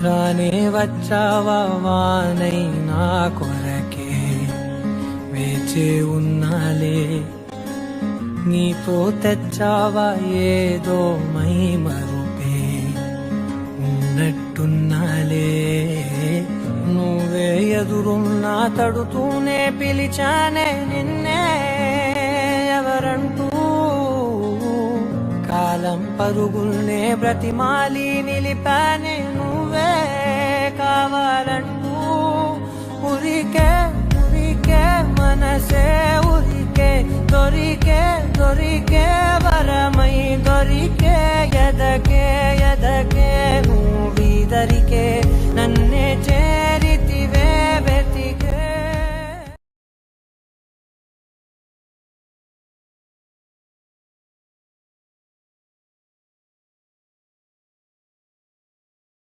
రానే వచ్చావా వానై నా కొరకే వేచి ఉన్నాలే, నీతో తెచ్చావా ఏదో మై మరుపే ఉన్నట్టున్నాలే. నువ్వే ఎదురున్నా తడుతూనే పిలిచానే నిన్నే ఎవరంటూ, కాలం పరుగుల్నే బ్రతిమాలి నిలిపానే నువ్వే కావాలంటూ. ఉరికే ఉరికే మనసే ఉరికే, దొరికే దొరికే వరమై దొరికే ఎదకే ఎదకే